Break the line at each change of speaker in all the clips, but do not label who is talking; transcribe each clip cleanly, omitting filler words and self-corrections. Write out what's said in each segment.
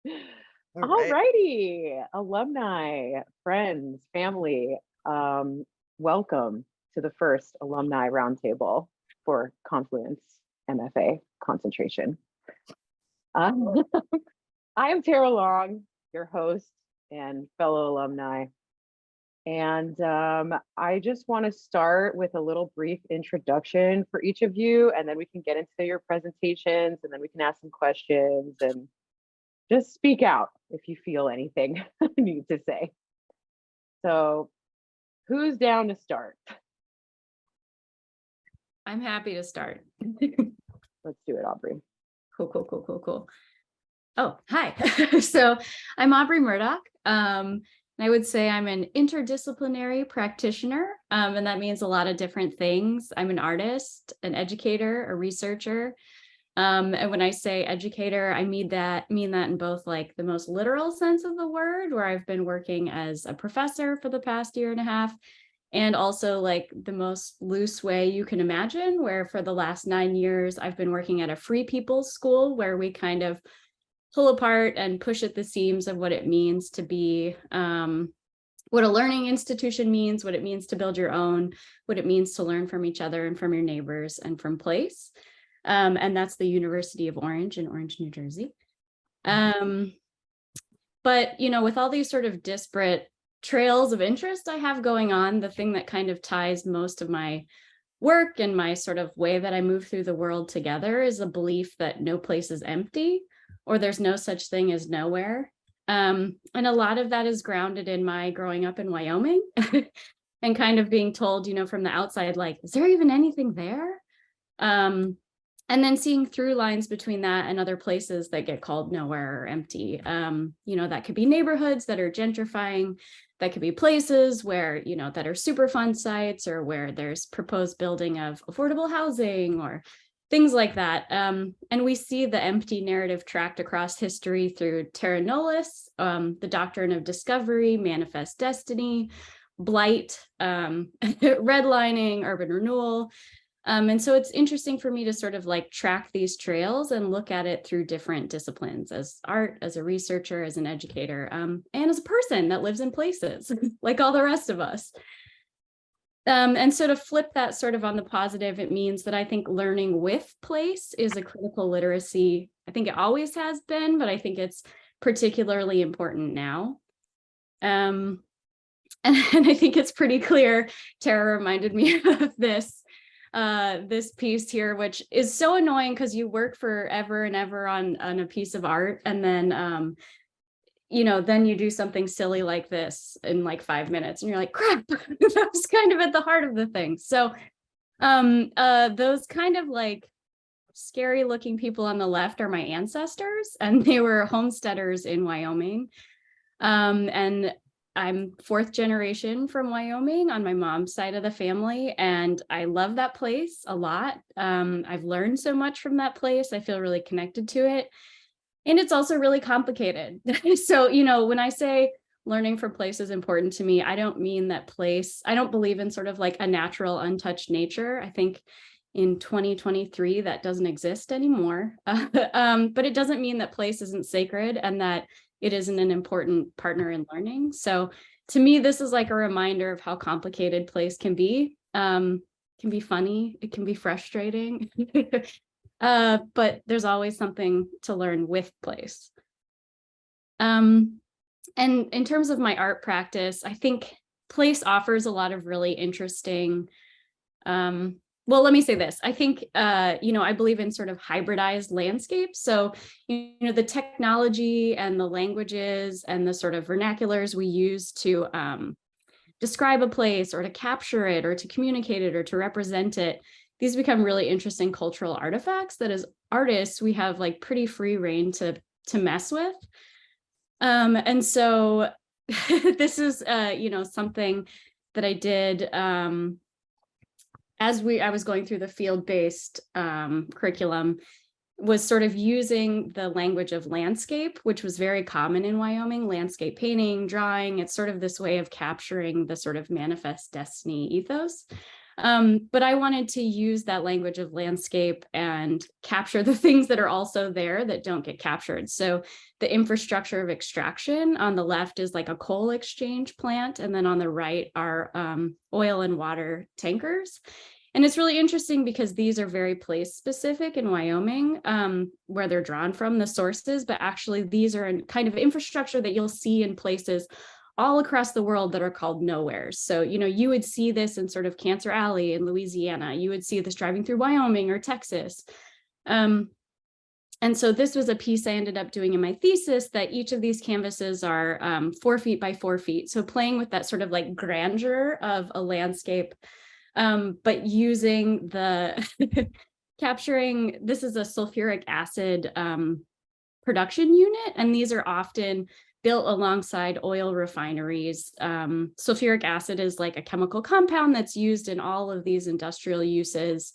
All
All
right.
righty, alumni, friends, family, welcome to the first Alumni Roundtable for Confluence MFA concentration. Um, I am Tara Long, your host and fellow alumni. And I just want to start with a little brief introduction for each of you, and then we can get into your presentations, and then we can ask some questions and just speak out if you feel anything you need to say. So who's down to start?
I'm happy to start.
Let's do it, Aubrey.
Cool. Oh, hi. So I'm Aubrey Murdock. And I would say I'm an interdisciplinary practitioner. And that means a lot of different things. I'm an artist, an educator, a researcher. And when I say educator, I mean that in both like the most literal sense of the word, where I've been working as a professor for the past year and a half, and also like the most loose way you can imagine, where for the last 9 years, I've been working at a free people's school where we kind of pull apart and push at the seams of what it means to be, what a learning institution means, what it means to build your own, what it means to learn from each other and from your neighbors and from place. And that's the University of Orange in Orange, New Jersey. But, you know, with all these sort of disparate trails of interest I have going on, the thing that kind of ties most of my work and my sort of way that I move through the world together is a belief that no place is empty, or there's no such thing as nowhere. And a lot of that is grounded in my growing up in Wyoming and kind of being told, you know, from the outside, like, is there even anything there? And then seeing through lines between that and other places that get called nowhere or empty. You know, that could be neighborhoods that are gentrifying, that could be places where, you know, that are Superfund sites, or where there's proposed building of affordable housing or things like that. And we see the empty narrative tracked across history through terra nullius, the doctrine of discovery, manifest destiny, blight, redlining, urban renewal. And so it's interesting for me to sort of like track these trails and look at it through different disciplines, as art, as a researcher, as an educator, and as a person that lives in places like all the rest of us. And so to flip that sort of on the positive, it means that I think learning with place is a critical literacy. I think it always has been, but I think it's particularly important now. And I think it's pretty clear, Tara reminded me of this piece here, which is so annoying because you work forever and ever on a piece of art, and then you know, then you do something silly like this in like 5 minutes and you're like, crap, that was kind of at the heart of the thing. So those kind of like scary looking people on the left are my ancestors, and they were homesteaders in Wyoming. And I'm 4th generation from Wyoming on my mom's side of the family, and I love that place a lot. I've learned so much from that place. I feel really connected to it. And it's also really complicated. So, you know, when I say learning from place is important to me, I don't mean that place, I don't believe in sort of like a natural, untouched nature. I think in 2023, that doesn't exist anymore. But it doesn't mean that place isn't sacred and that it isn't an important partner in learning. So to me, this is like a reminder of how complicated place can be. It can be funny, it can be frustrating. But there's always something to learn with place. And in terms of my art practice, I think place offers a lot of really interesting, well, let me say this. I think, you know, I believe in sort of hybridized landscapes. So, you know, the technology and the languages and the sort of vernaculars we use to describe a place or to capture it or to communicate it or to represent it, these become really interesting cultural artifacts that as artists, we have like pretty free reign to mess with. And so this is, you know, something that I did as I was going through the field-based curriculum, was sort of using the language of landscape, which was very common in Wyoming, landscape painting, drawing. It's sort of this way of capturing the sort of manifest destiny ethos. But I wanted to use that language of landscape and capture the things that are also there that don't get captured. So the infrastructure of extraction on the left is like a coal exchange plant, and then on the right are oil and water tankers. And it's really interesting because these are very place specific in Wyoming, where they're drawn from, the sources, but actually these are kind of infrastructure that you'll see in places all across the world that are called nowheres. So, you know, you would see this in sort of Cancer Alley in Louisiana. You would see this driving through Wyoming or Texas. And so this was a piece I ended up doing in my thesis, that each of these canvases are 4 feet by 4 feet. So playing with that sort of like grandeur of a landscape, but using the capturing, this is a sulfuric acid production unit, and these are often built alongside oil refineries. Sulfuric acid is like a chemical compound that's used in all of these industrial uses.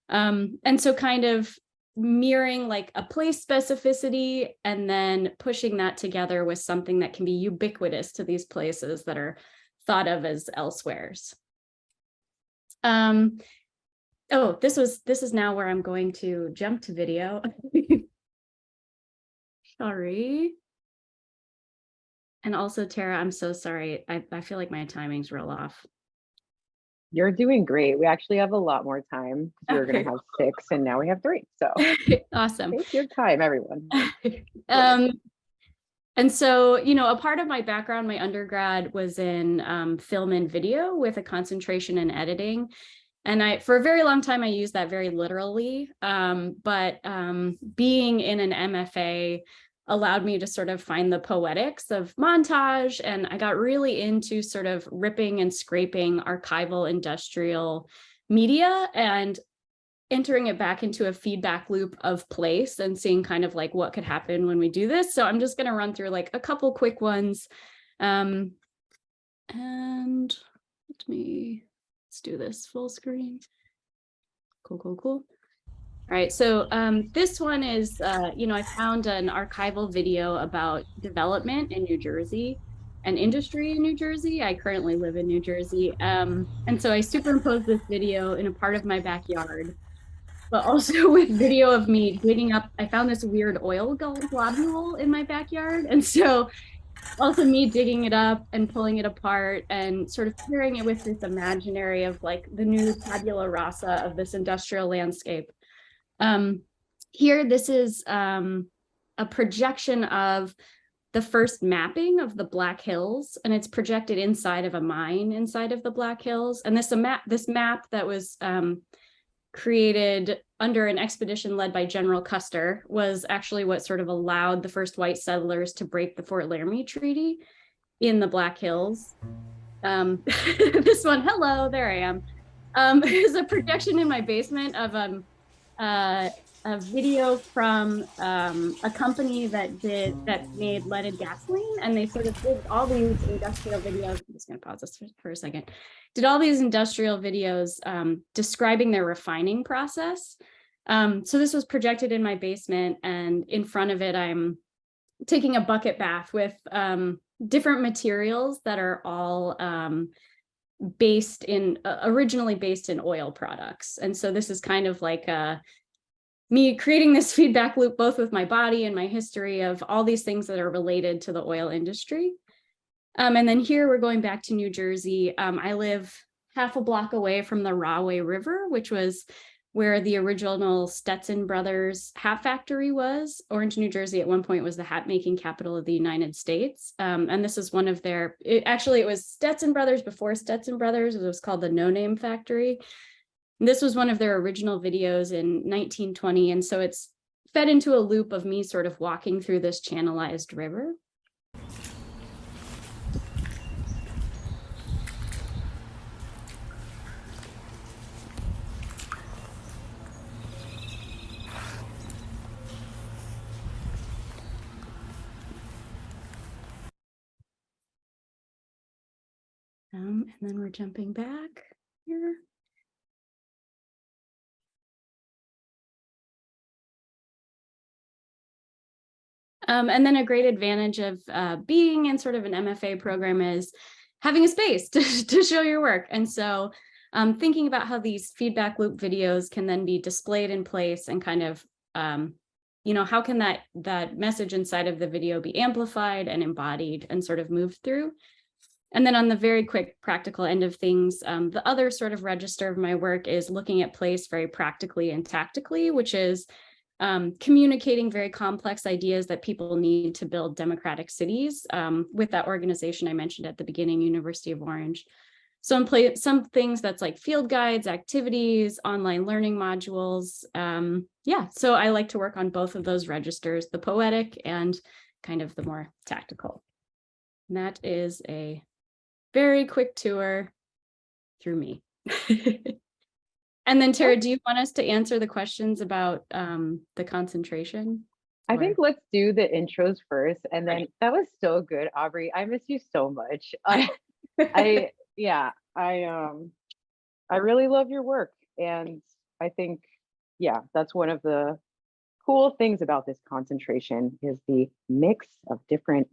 And so kind of mirroring like a place specificity and then pushing that together with something that can be ubiquitous to these places that are thought of as elsewheres. Oh, this is now where I'm going to jump to video. Sorry. And also, Tara, I'm so sorry. I feel like my timing's real off.
You're doing great. We actually have a lot more time. We were going to have 6 and now we have 3. So
awesome.
Take your time, everyone.
And so, you know, a part of my background, my undergrad was in film and video with a concentration in editing. And for a very long time, I used that very literally. But being in an MFA allowed me to sort of find the poetics of montage. And I got really into sort of ripping and scraping archival industrial media and entering it back into a feedback loop of place and seeing kind of like what could happen when we do this. So I'm just going to run through like a couple quick ones. And let's do this full screen. Cool. All right, so this one is, you know, I found an archival video about development in New Jersey and industry in New Jersey. I currently live in New Jersey. And so I superimposed this video in a part of my backyard, but also with video of me digging up. I found this weird oil globule in my backyard. And so also me digging it up and pulling it apart and sort of pairing it with this imaginary of like the new tabula rasa of this industrial landscape. Here, this is a projection of the first mapping of the Black Hills, and it's projected inside of a mine inside of the Black Hills. And this map that was created under an expedition led by General Custer was actually what sort of allowed the first white settlers to break the Fort Laramie Treaty in the Black Hills. This one, hello, there I am. Is a projection in my basement of a video from a company that made leaded gasoline, and they sort of did all these industrial videos. I'm just going to pause this for a second. Did all these industrial videos describing their refining process. So this was projected in my basement, and in front of it, I'm taking a bucket bath with different materials that are all originally based in oil products. And so this is kind of like me creating this feedback loop, both with my body and my history of all these things that are related to the oil industry. And then here we're going back to New Jersey. I live half a block away from the Rahway River, which was where the original Stetson Brothers hat factory was. Orange, New Jersey at one point was the hat making capital of the United States. And this is one of their, it was Stetson Brothers before Stetson Brothers. It was called the No Name Factory. And this was one of their original videos in 1920. And so it's fed into a loop of me sort of walking through this channelized river. And then we're jumping back here. And then a great advantage of being in sort of an MFA program is having a space to show your work. And so thinking about how these feedback loop videos can then be displayed in place and kind of, how can that message inside of the video be amplified and embodied and sort of moved through. And then on the very quick practical end of things, the other sort of register of my work is looking at place very practically and tactically, which is communicating very complex ideas that people need to build democratic cities with that organization I mentioned at the beginning, University of Orange. So some things that's like field guides, activities, online learning modules. So I like to work on both of those registers, the poetic and kind of the more tactical. And that is a very quick tour through me. And then Tara, do you want us to answer the questions about the concentration?
I think let's do the intros first. And then that was so good, Aubrey. I miss you so much. I really love your work. And I think, that's one of the cool things about this concentration is the mix of different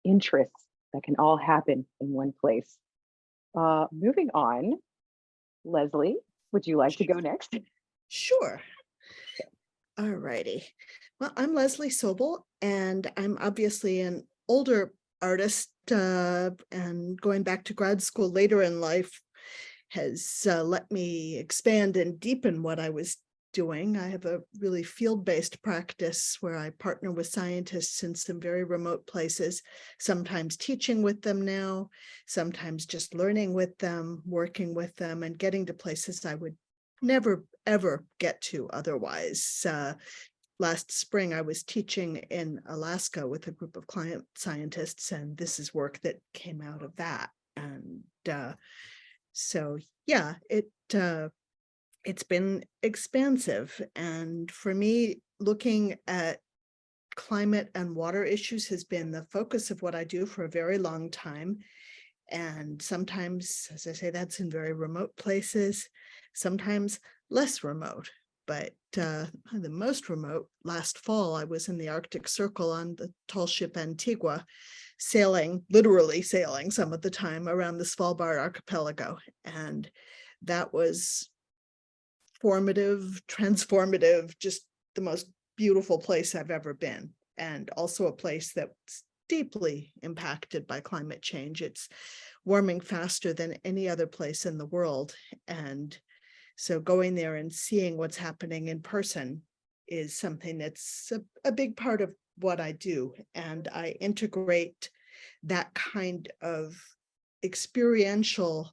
interests that can all happen in one place. Moving on, Leslie, would you like to go next?
Sure. All righty. Well, I'm Leslie Sobel, and I'm obviously an older artist, and going back to grad school later in life has let me expand and deepen what I was doing. I have a really field-based practice where I partner with scientists in some very remote places, sometimes teaching with them now, sometimes just learning with them, working with them, and getting to places I would never, ever get to otherwise. Last spring, I was teaching in Alaska with a group of client scientists, and this is work that came out of that. And it's been expansive. And for me, looking at climate and water issues has been the focus of what I do for a very long time. And sometimes, as I say, that's in very remote places, sometimes less remote. But the most remote, last fall, I was in the Arctic Circle on the tall ship Antigua, literally sailing some of the time around the Svalbard archipelago. And that was formative, transformative, just the most beautiful place I've ever been. And also a place that's deeply impacted by climate change. It's warming faster than any other place in the world. And so going there and seeing what's happening in person is something that's a big part of what I do. And I integrate that kind of experiential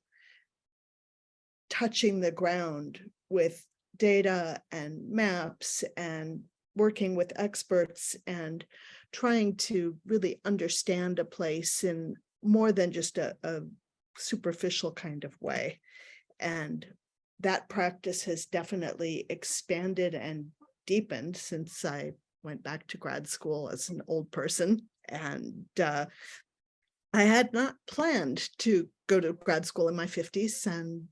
touching the ground with data and maps and working with experts and trying to really understand a place in more than just a superficial kind of way. And that practice has definitely expanded and deepened since I went back to grad school as an old person. And I had not planned to go to grad school in my 50s, and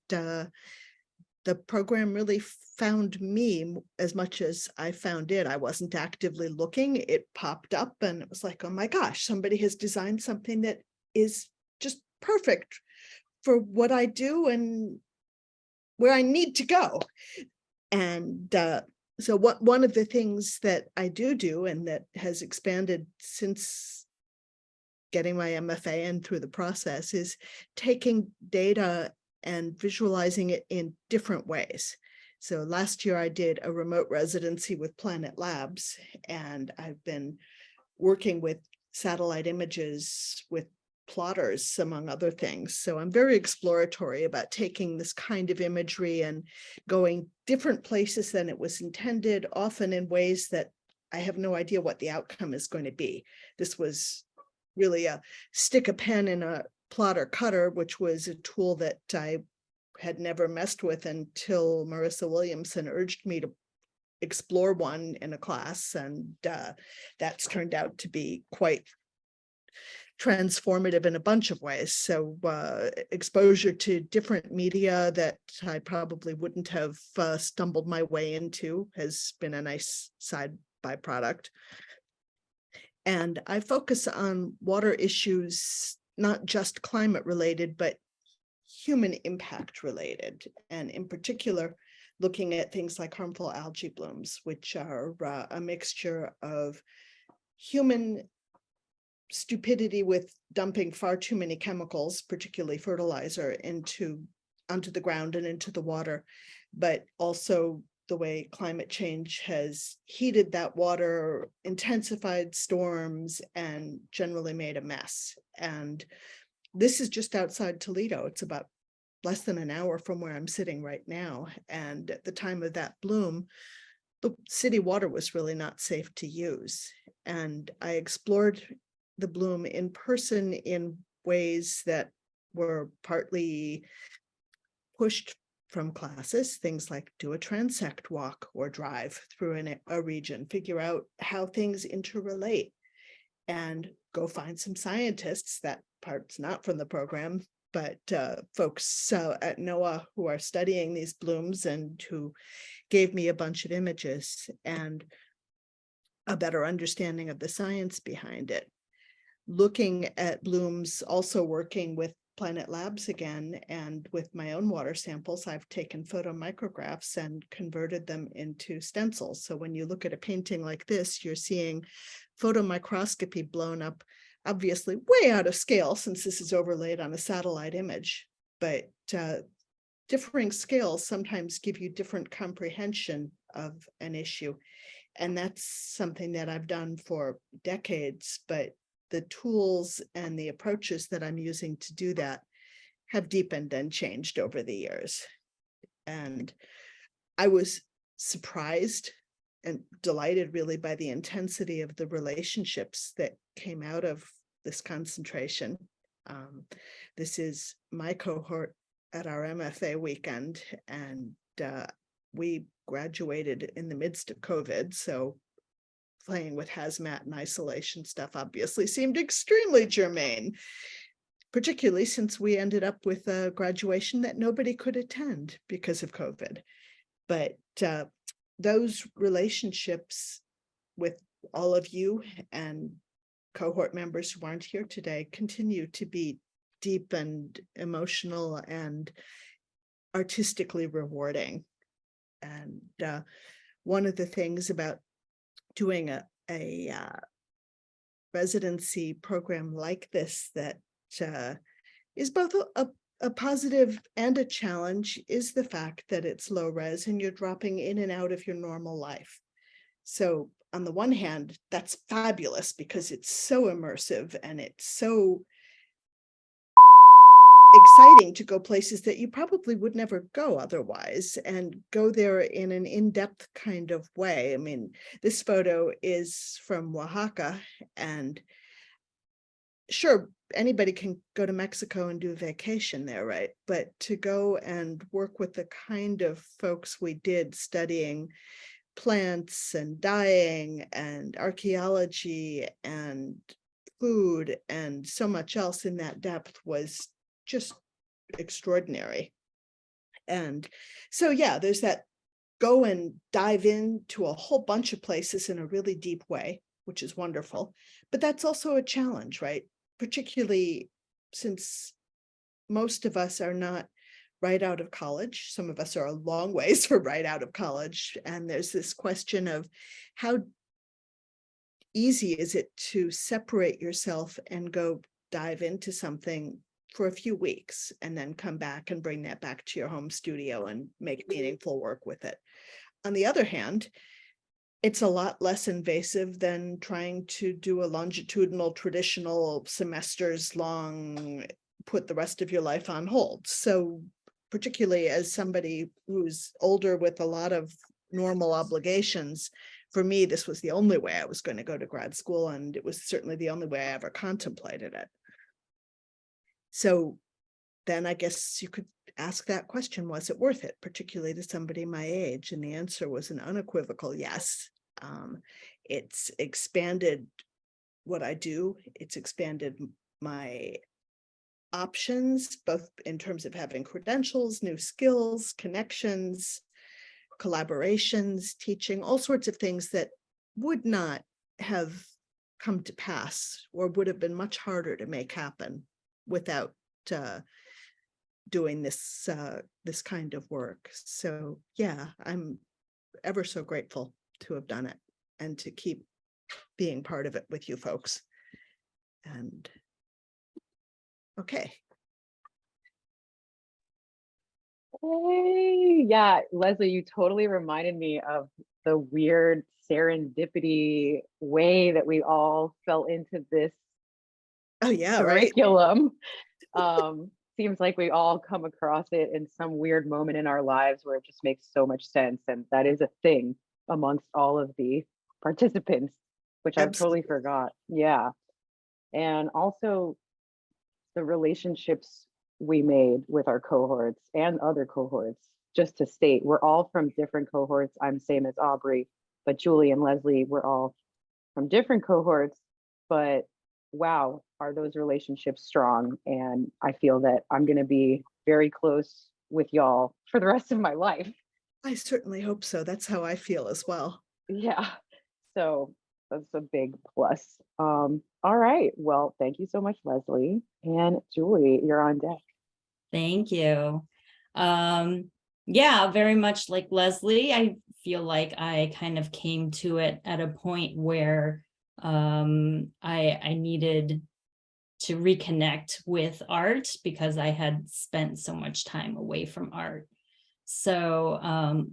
the program really found me as much as I found it. I wasn't actively looking. It popped up and it was like, oh my gosh, somebody has designed something that is just perfect for what I do and where I need to go. And so one of the things that I do and that has expanded since getting my MFA and through the process is taking data and visualizing it in different ways. So last year I did a remote residency with Planet Labs, and I've been working with satellite images with plotters, among other things. So I'm very exploratory about taking this kind of imagery and going different places than it was intended, often in ways that I have no idea what the outcome is going to be. This was really a stick a pen in a plotter cutter, which was a tool that I had never messed with until Marissa Williamson urged me to explore one in a class. And that's turned out to be quite transformative in a bunch of ways. So exposure to different media that I probably wouldn't have stumbled my way into has been a nice side byproduct. And I focus on water issues, not just climate related, but human impact related, and in particular, looking at things like harmful algae blooms, which are a mixture of human stupidity with dumping far too many chemicals, particularly fertilizer, onto the ground and into the water, but also the way climate change has heated that water, intensified storms, and generally made a mess. And this is just outside Toledo. It's about less than an hour from where I'm sitting right now. And at the time of that bloom, the city water was really not safe to use. And I explored the bloom in person in ways that were partly pushed from classes, things like do a transect walk or drive through a region, figure out how things interrelate, and go find some scientists. That part's not from the program, but folks at NOAA who are studying these blooms and who gave me a bunch of images and a better understanding of the science behind it. Looking at blooms, also working with Planet Labs again, and with my own water samples, I've taken photomicrographs and converted them into stencils. So when you look at a painting like this, you're seeing photomicroscopy blown up, obviously way out of scale since this is overlaid on a satellite image, but differing scales sometimes give you different comprehension of an issue. And that's something that I've done for decades, but the tools and the approaches that I'm using to do that have deepened and changed over the years. And I was surprised and delighted really by the intensity of the relationships that came out of this concentration. This is my cohort at our MFA weekend, and we graduated in the midst of COVID, so playing with hazmat and isolation stuff obviously seemed extremely germane, particularly since we ended up with a graduation that nobody could attend because of COVID. But those relationships with all of you and cohort members who aren't here today continue to be deep and emotional and artistically rewarding. And one of the things about doing a residency program like this that is both a positive and a challenge is the fact that it's low res and you're dropping in and out of your normal life. So on the one hand, that's fabulous because it's so immersive and it's so exciting to go places that you probably would never go otherwise, and go there in an in-depth kind of way. I mean, this photo is from Oaxaca, and sure, anybody can go to Mexico and do a vacation there, right? But to go and work with the kind of folks we did studying plants and dyeing and archaeology and food and so much else in that depth was just extraordinary. And so, yeah, there's that go and dive into a whole bunch of places in a really deep way, which is wonderful. But that's also a challenge, right? Particularly since most of us are not right out of college. Some of us are a long ways from right out of college. And there's this question of how easy is it to separate yourself and go dive into something for a few weeks and then come back and bring that back to your home studio and make meaningful work with it. On the other hand, it's a lot less invasive than trying to do a longitudinal traditional semesters long, put the rest of your life on hold. So particularly as somebody who's older with a lot of normal obligations, for me, this was the only way I was going to go to grad school, and it was certainly the only way I ever contemplated it. So then I guess you could ask that question, was it worth it, particularly to somebody my age? And the answer was an unequivocal yes. It's expanded what I do. It's expanded my options, both in terms of having credentials, new skills, connections, collaborations, teaching, all sorts of things that would not have come to pass or would have been much harder to make happen without doing this this kind of work. So yeah, I'm ever so grateful to have done it and to keep being part of it with you folks. And okay.
Hey, yeah, Leslie, you totally reminded me of the weird serendipity way that we all fell into this
Oh yeah, right.
curriculum. Seems like we all come across it in some weird moment in our lives where it just makes so much sense. And that is a thing amongst all of the participants, which I totally
Absolutely.
forgot. Yeah. And also the relationships we made with our cohorts and other cohorts. Just to state, we're all from different cohorts. I'm same as Aubrey, but Julie and Leslie, we're all from different cohorts, but wow, are those relationships strong? And I feel that I'm going to be very close with y'all for the rest of my life.
I certainly hope so. That's how I feel as well.
Yeah. So that's a big plus. All right. Well, thank you so much, Leslie. And Julie, you're on deck.
Thank you. Yeah, very much like Leslie, I feel like I kind of came to it at a point where I needed to reconnect with art because I had spent so much time away from art. So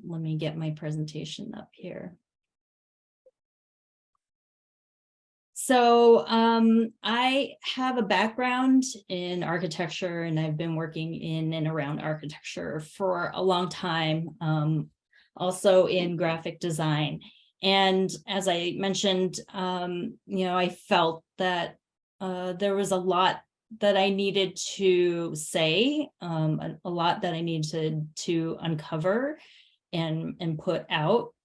let me get my presentation up here. So I have a background in architecture, and I've been working in and around architecture for a long time, also in graphic design. And as I mentioned, I felt that there was a lot that I needed to say, a lot that I needed to uncover and put out.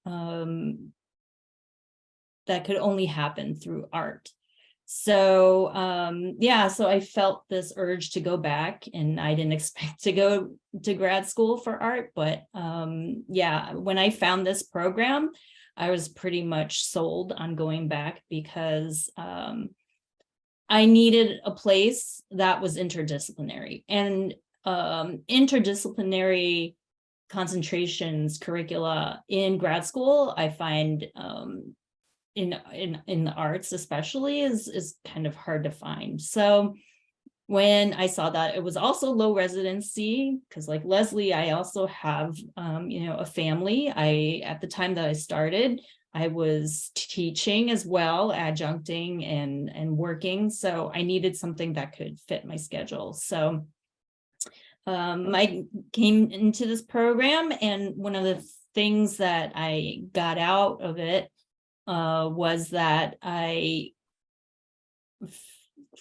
That could only happen through art. So so I felt this urge to go back, and I didn't expect to go to grad school for art, but when I found this program, I was pretty much sold on going back because I needed a place that was interdisciplinary, and interdisciplinary concentrations curricula in grad school, I find in the arts especially is kind of hard to find. So when I saw that it was also low residency, because like Leslie, I also have a family. At the time that I started, I was teaching as well, adjuncting and working. So I needed something that could fit my schedule. So I came into this program, and one of the things that I got out of it was that I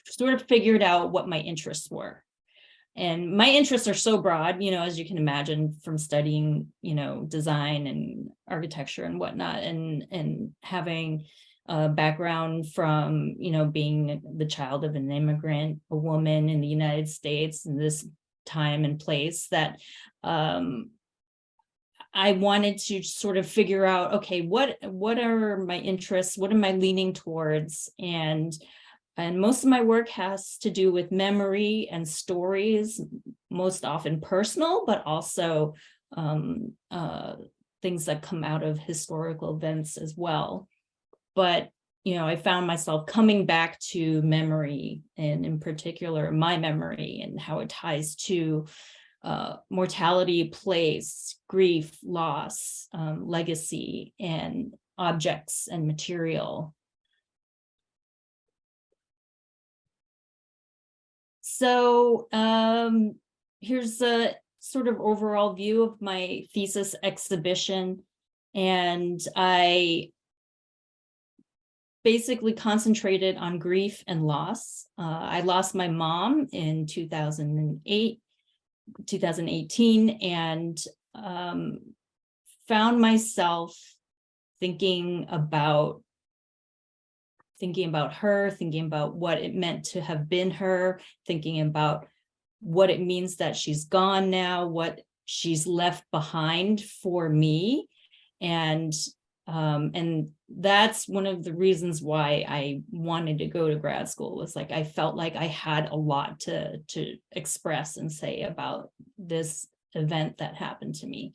sort of figured out what my interests were. And my interests are so broad, as you can imagine, from studying, design and architecture and whatnot, and having a background from, being the child of an immigrant, a woman in the United States in this time and place, that I wanted to sort of figure out, okay, what are my interests? What am I leaning towards? And most of my work has to do with memory and stories, most often personal, but also things that come out of historical events as well. But, I found myself coming back to memory, and in particular, my memory and how it ties to mortality, place, grief, loss, legacy, and objects and material. So here's a sort of overall view of my thesis exhibition. And I basically concentrated on grief and loss. I lost my mom in 2018, and found myself thinking about her, thinking about what it meant to have been her, thinking about what it means that she's gone now, what she's left behind for me. And And that's one of the reasons why I wanted to go to grad school, was like I felt like I had a lot to express and say about this event that happened to me.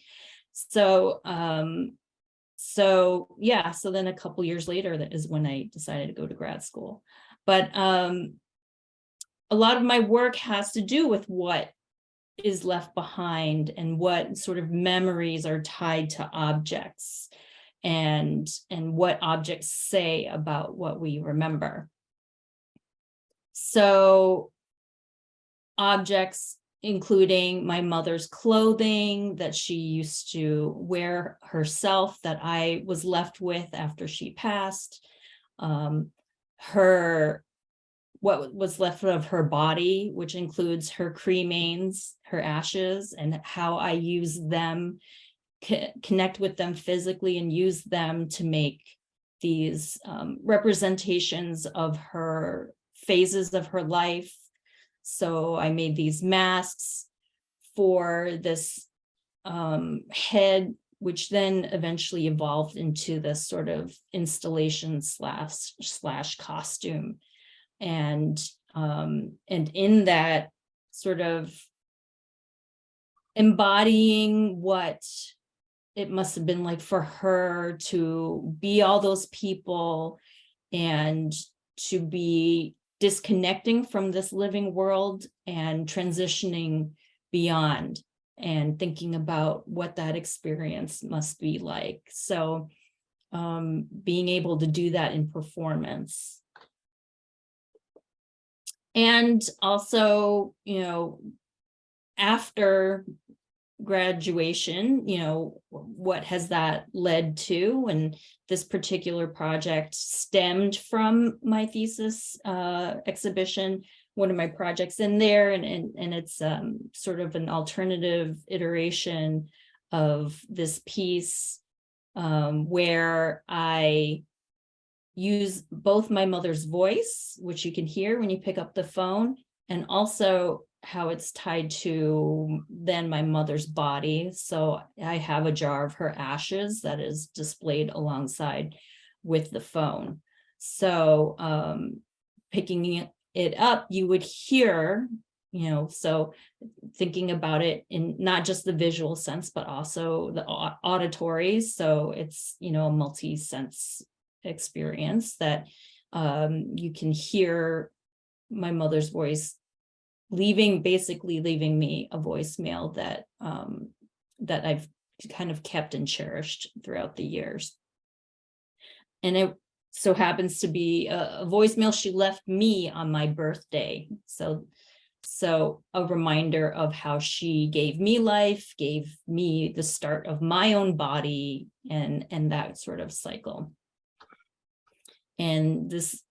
So so then a couple years later, that is when I decided to go to grad school. But a lot of my work has to do with what is left behind and what sort of memories are tied to objects, and what objects say about what we remember. So objects including my mother's clothing that she used to wear herself, that I was left with after she passed, what was left of her body, which includes her cremains, her ashes, and how I use them, connect with them physically and use them to make these representations of her phases of her life. So I made these masks for this head, which then eventually evolved into this sort of installation slash costume. And in that, sort of embodying what it must have been like for her to be all those people and to be disconnecting from this living world and transitioning beyond, and thinking about what that experience must be like. So being able to do that in performance. And also, after graduation, what has that led to? And this particular project stemmed from my thesis exhibition, one of my projects in there, and it's sort of an alternative iteration of this piece where I use both my mother's voice, which you can hear when you pick up the phone, and also how it's tied to then my mother's body. So I have a jar of her ashes that is displayed alongside with the phone. So picking it up, you would hear, so thinking about it in not just the visual sense, but also the auditory. So it's, a multi-sense experience that you can hear my mother's voice basically leaving me a voicemail that that I've kind of kept and cherished throughout the years. And it so happens to be a voicemail she left me on my birthday. So a reminder of how she gave me life, gave me the start of my own body, and that sort of cycle. And this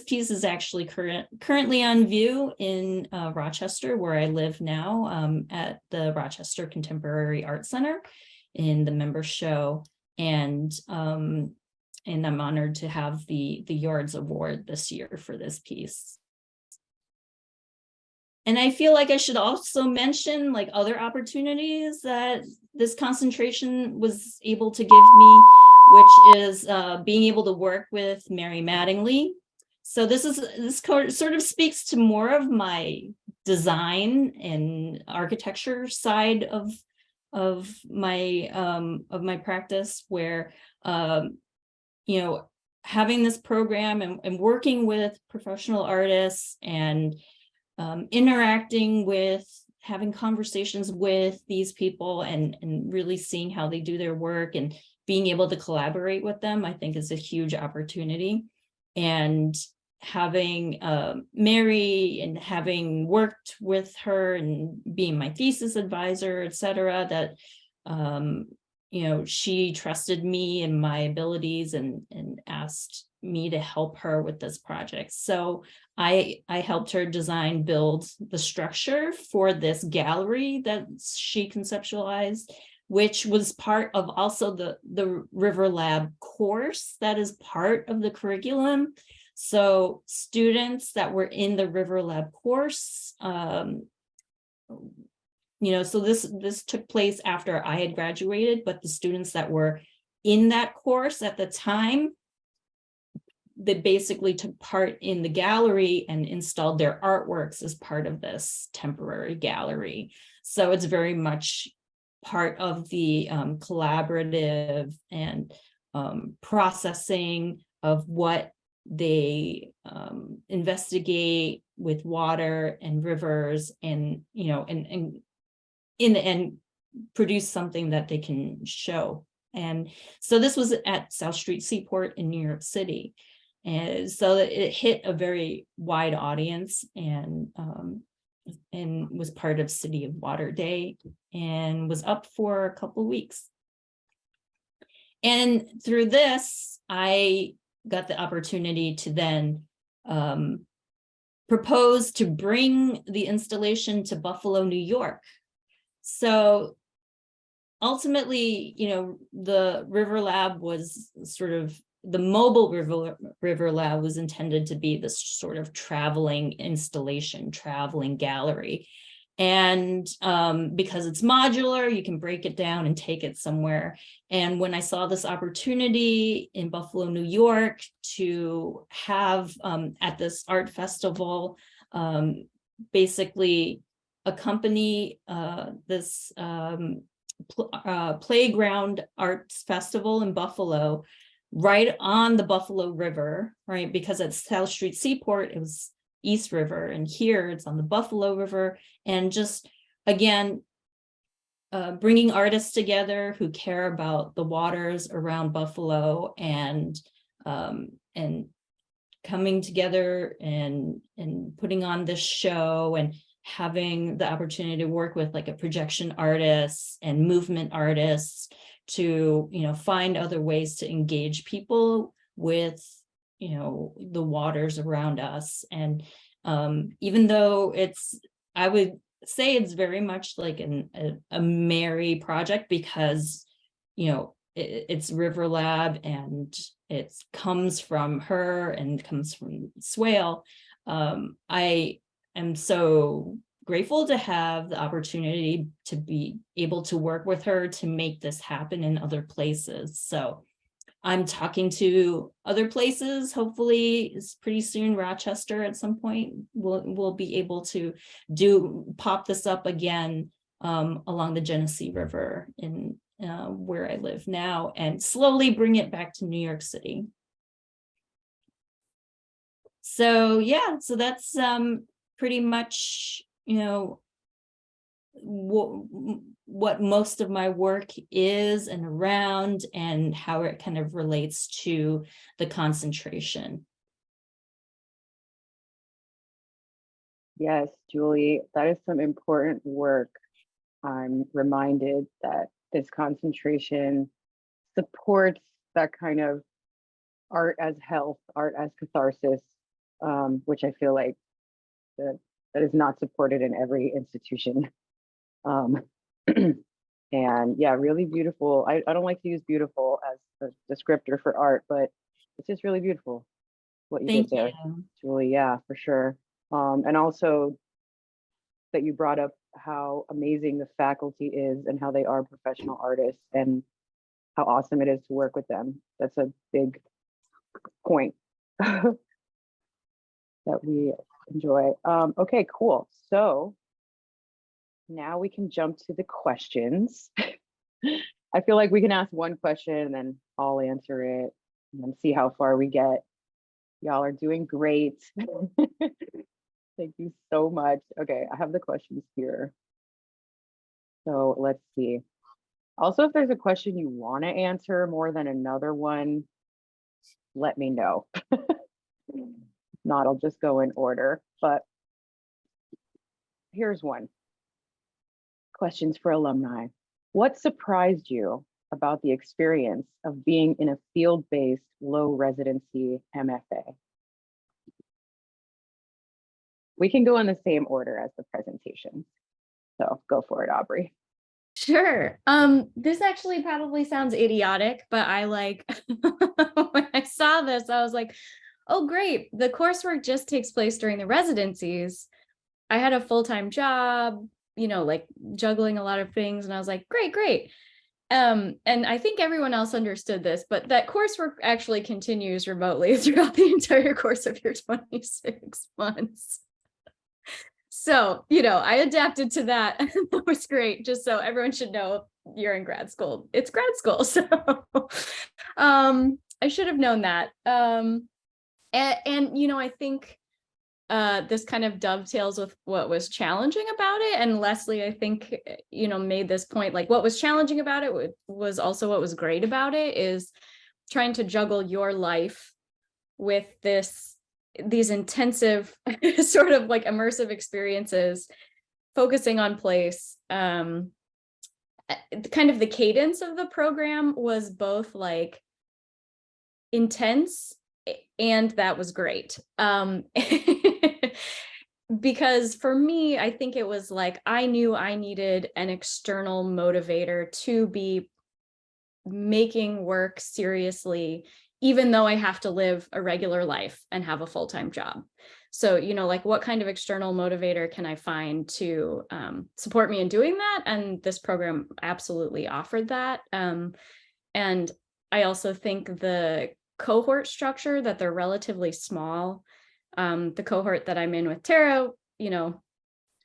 piece is actually currently on view in Rochester, where I live now, at the Rochester Contemporary Art Center in the member show. And I'm honored to have the Yards Award this year for this piece. And I feel like I should also mention like other opportunities that this concentration was able to give me, which is being able to work with Mary Mattingly. So this sort of speaks to more of my design and architecture side of my practice, where having this program and working with professional artists and interacting with, having conversations with these people and really seeing how they do their work and being able to collaborate with them, I think is a huge opportunity. And having Mary and having worked with her and being my thesis advisor, et cetera, that, she trusted me and my abilities and asked me to help her with this project. So I helped her build the structure for this gallery that she conceptualized, which was part of also the River Lab course that is part of the curriculum. So students that were in the River Lab course, so this took place after I had graduated, but the students that were
in that course at the time, they basically took part in the gallery and installed their artworks as part of this temporary gallery. So it's very much part of the collaborative and processing of what they investigate with water and rivers, and and in the end produce something that they can show. And so this was at South Street Seaport in New York City, and so it hit a very wide audience, and was part of City of Water Day, and was up for a couple of weeks. And through this, I got the opportunity to then propose to bring the installation to Buffalo, New York. So ultimately, the River Lab was sort of, the mobile River Lab was intended to be this sort of traveling installation, traveling gallery. And because it's modular, you can break it down and take it somewhere. And when I saw this opportunity in Buffalo, New York, to have at this art festival, basically accompany this playground arts festival in Buffalo, right on the Buffalo River, right? Because at South Street Seaport, it was East River, and here it's on the Buffalo River. And just, again, bringing artists together who care about the waters around Buffalo, and coming together and putting on this show, and having the opportunity to work with like a projection artist and movement artists to, find other ways to engage people with, the waters around us. And even though I would say it's very much like a Mary project, because, it's River Lab, and it comes from her and comes from Swale. I am so grateful to have the opportunity to be able to work with her to make this happen in other places. So I'm talking to other places. Hopefully it's pretty soon. Rochester at some point we'll be able to pop this up again along the Genesee River in where I live now, and slowly bring it back to New York City. So yeah, so that's pretty much, what most of my work is and around, and how it kind of relates to the concentration.
Yes, Julie, that is some important work. I'm reminded that this concentration supports that kind of art as health, art as catharsis, which I feel like that is not supported in every institution. And yeah, really beautiful. I don't like to use beautiful as a descriptor for art, but it's just really beautiful what you did there, Julie. Yeah, for sure. And also that you brought up how amazing the faculty is and how they are professional artists, and how awesome it is to work with them. That's a big point that we enjoy. Okay, cool. So now we can jump to the questions. I feel like we can ask one question and then I'll answer it and then see how far we get. Y'all are doing great. Thank you so much. Okay, I have the questions here. So let's see. Also, if there's a question you want to answer more than another one, let me know. If not, I'll just go in order. But here's one. Questions for alumni. What surprised you about the experience of being in a field-based low-residency MFA? We can go in the same order as the presentation. So go for it, Aubrey.
Sure. This actually probably sounds idiotic, but I like, when I saw this, I was like, oh, great. The coursework just takes place during the residencies. I had a full-time job, like juggling a lot of things. And I was like, great. And I think everyone else understood this, but that coursework actually continues remotely throughout the entire course of your 26 months. So, I adapted to that. That was great. Just so everyone should know, you're in grad school. It's grad school. So I should have known that. And I think this kind of dovetails with what was challenging about it. And Leslie, I think, made this point, like what was challenging about it was also what was great about it, is trying to juggle your life with these intensive sort of like immersive experiences, focusing on place. Kind of the cadence of the program was both like intense, and that was great. Because for me, I think it was like, I knew I needed an external motivator to be making work seriously, even though I have to live a regular life and have a full-time job. So, like what kind of external motivator can I find to support me in doing that? And this program absolutely offered that. And I also think the cohort structure, that they're relatively small. The cohort that I'm in with Tara,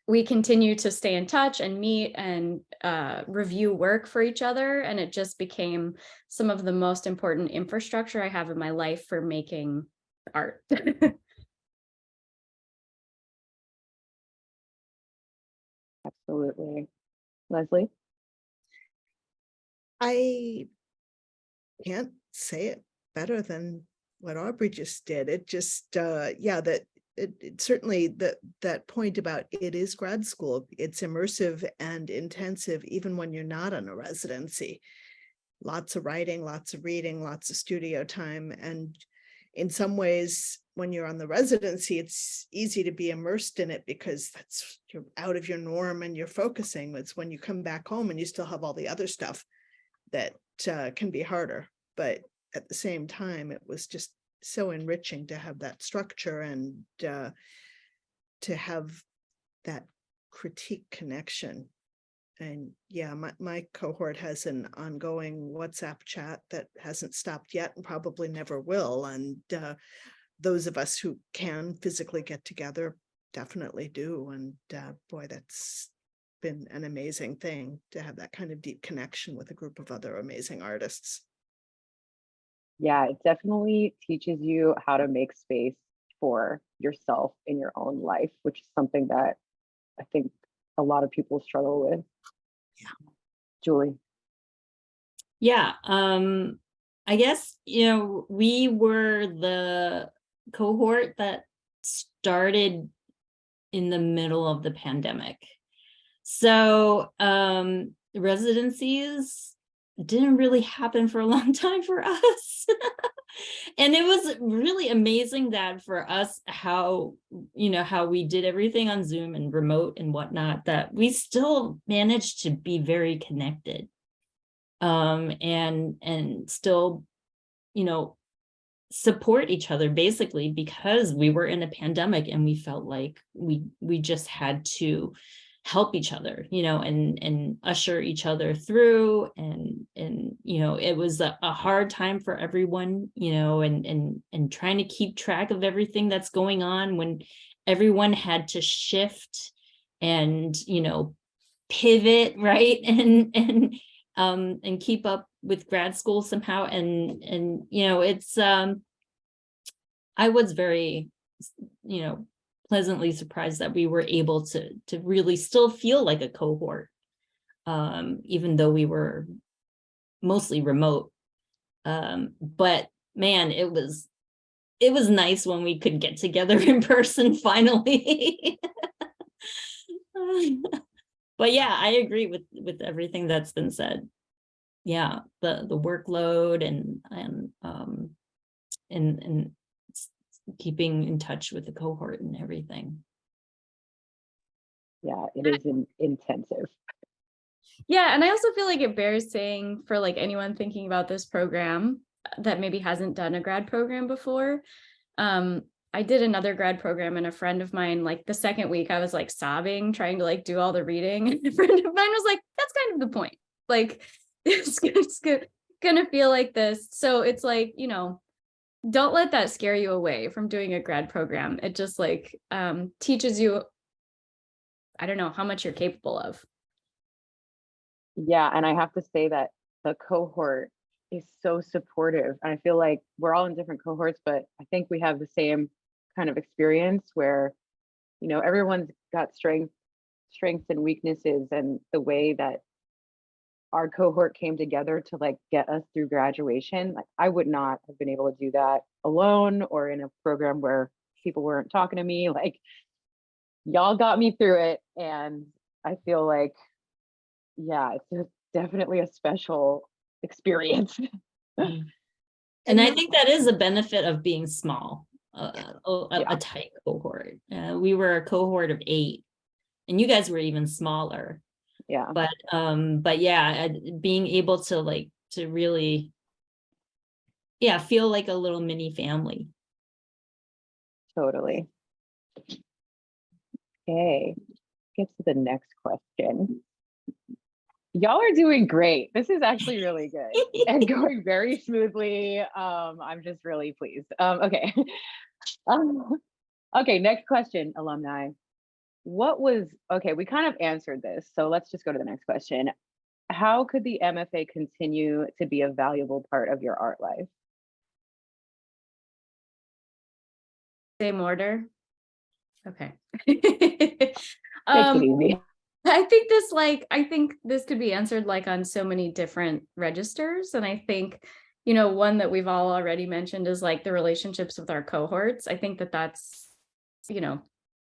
we continue to stay in touch and meet and review work for each other. And it just became some of the most important infrastructure I have in my life for making art.
Absolutely. Leslie?
I can't say it better than what Aubrey just did. It just, that it certainly that point about it is grad school. It's immersive and intensive, even when you're not on a residency. Lots of writing, lots of reading, lots of studio time. And in some ways, when you're on the residency, it's easy to be immersed in it because you're out of your norm and you're focusing. It's when you come back home and you still have all the other stuff that can be harder. But at the same time, it was just so enriching to have that structure and to have that critique connection. And yeah, my cohort has an ongoing WhatsApp chat that hasn't stopped yet and probably never will. And those of us who can physically get together definitely do. And boy, that's been an amazing thing to have that kind of deep connection with a group of other amazing artists.
Yeah, it definitely teaches you how to make space for yourself in your own life, which is something that I think a lot of people struggle with.
Yeah.
Julie?
Yeah, I guess, we were the cohort that started in the middle of the pandemic. So residencies didn't really happen for a long time for us. And it was really amazing that for us, how we did everything on Zoom and remote and whatnot, that we still managed to be very connected. And still, support each other, basically, because we were in a pandemic and we felt like we just had to help each other, and usher each other through. And it was a hard time for everyone, and trying to keep track of everything that's going on when everyone had to shift and, pivot, right? And keep up with grad school somehow. And it's, I was very, pleasantly surprised that we were able to really still feel like a cohort, even though we were mostly remote. But man, it was nice when we could get together in person finally. But yeah, I agree with everything that's been said. Yeah, the workload and keeping in touch with the cohort and everything.
Yeah, it is intensive.
Yeah, and I also feel like it bears saying for like anyone thinking about this program that maybe hasn't done a grad program before. I did another grad program, and a friend of mine, like the second week, I was like sobbing, trying to like do all the reading. And a friend of mine was like, that's kind of the point. Like, it's gonna feel like this. So it's like, don't let that scare you away from doing a grad program. It just like teaches you, I don't know, how much you're capable of.
Yeah, and I have to say that the cohort is so supportive. I feel like we're all in different cohorts, but I think we have the same kind of experience where, everyone's got strengths and weaknesses, and the way that our cohort came together to like get us through graduation. Like I would not have been able to do that alone or in a program where people weren't talking to me. Like y'all got me through it. And I feel like, yeah, it's definitely a special experience.
And I think that is a benefit of being small,
Yeah.
a tight cohort. We were a cohort of 8, and you guys were even smaller.
Yeah.
But yeah, being able to really, feel like a little mini family.
Totally. Okay, get to the next question. Y'all are doing great. This is actually really good and going very smoothly. I'm just really pleased. Okay. Okay, next question, alumni. Okay, we kind of answered this, so let's just go to the next question. How could the MFA continue to be a valuable part of your art life?
Same order. Okay.
Makes it easy.
I think this could be answered like on so many different registers. And I think, one that we've all already mentioned is like the relationships with our cohorts. I think that's,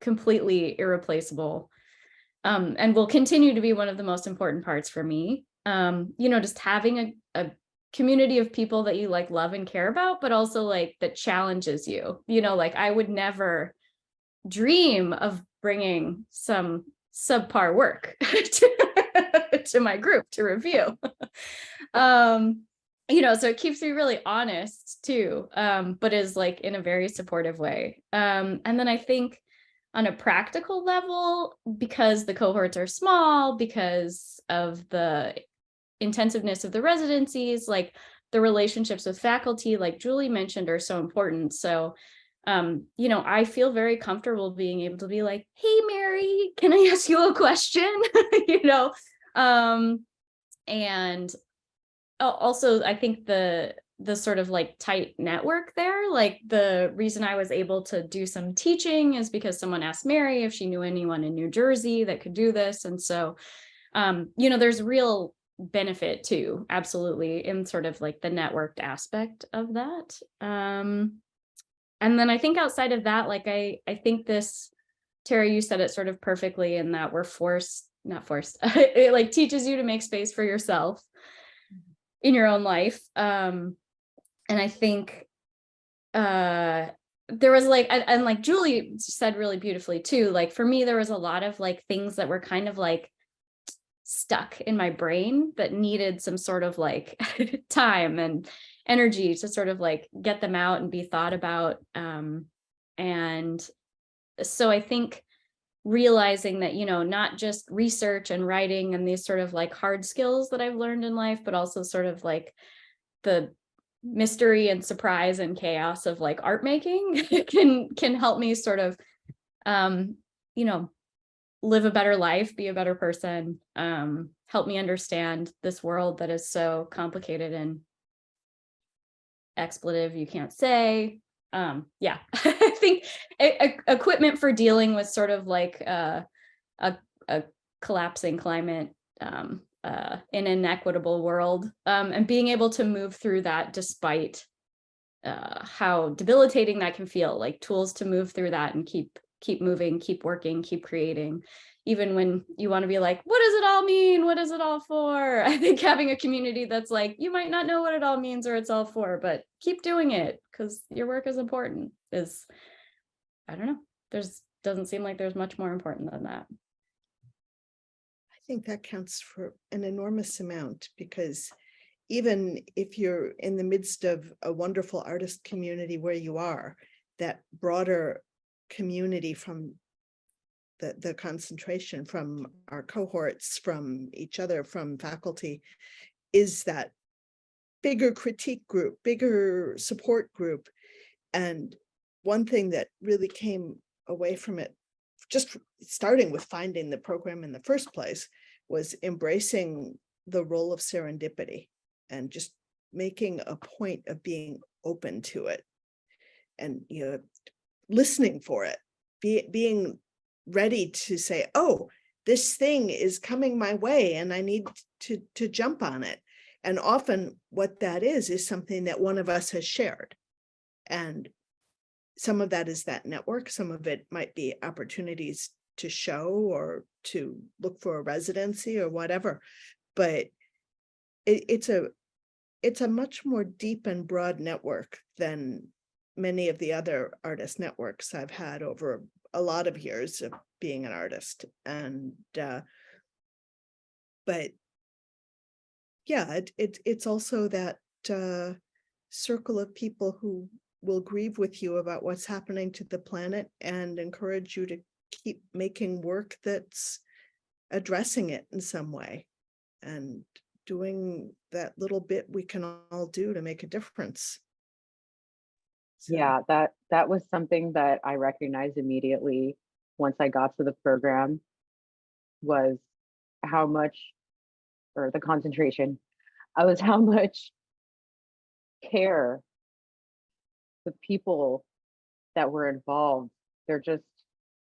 completely irreplaceable. And will continue to be one of the most important parts for me. Just having a community of people that you like love and care about, but also like that challenges you, like I would never dream of bringing some subpar work to my group to review. So it keeps me really honest too, but is like in a very supportive way. And then I think on a practical level, because the cohorts are small, because of the intensiveness of the residencies, like the relationships with faculty, like Julie mentioned, are so important. So I feel very comfortable being able to be like, hey, Mary, can I ask you a question? And also I think the sort of like tight network there, like the reason I was able to do some teaching is because someone asked Mary if she knew anyone in New Jersey that could do this. And so, there's real benefit too, absolutely, in sort of like the networked aspect of that. And then I think outside of that, like I think this, Tara, you said it sort of perfectly in that we're not forced, it like teaches you to make space for yourself in your own life. And I think there was like, and like Julie said really beautifully too, like for me, there was a lot of like things that were kind of like stuck in my brain that needed some sort of like time and energy to sort of like get them out and be thought about. And so I think realizing that, not just research and writing and these sort of like hard skills that I've learned in life, but also sort of like the mystery and surprise and chaos of like art making can help me sort of, live a better life, be a better person, help me understand this world that is so complicated and expletive you can't say. I think equipment for dealing with sort of like a collapsing climate in an inequitable world, and being able to move through that despite how debilitating that can feel, like tools to move through that and keep moving, keep working, keep creating, even when you want to be like, what does it all mean? What is it all for? I think having a community that's like, you might not know what it all means or it's all for, but keep doing it because your work is important is, I don't know, doesn't seem like there's much more important than that.
I think that counts for an enormous amount, because even if you're in the midst of a wonderful artist community where you are, that broader community from the concentration, from our cohorts, from each other, from faculty, is that bigger critique group, bigger support group. And one thing that really came away from it, just starting with finding the program in the first place, was embracing the role of serendipity and just making a point of being open to it and, you know, listening for it, being ready to say, oh, this thing is coming my way and I need to jump on it. And often what that is something that one of us has shared. And some of that is that network. Some of it might be opportunities to show or to look for a residency or whatever. But it's a much more deep and broad network than many of the other artist networks I've had over a lot of years of being an artist. And but yeah, it's also that circle of people who will grieve with you about what's happening to the planet and encourage you to keep making work that's addressing it in some way and doing that little bit we can all do to make a difference. So.
Yeah, that was something that I recognized immediately once I got to the program, was how much, or the concentration, was how much care the people that were involved, they're just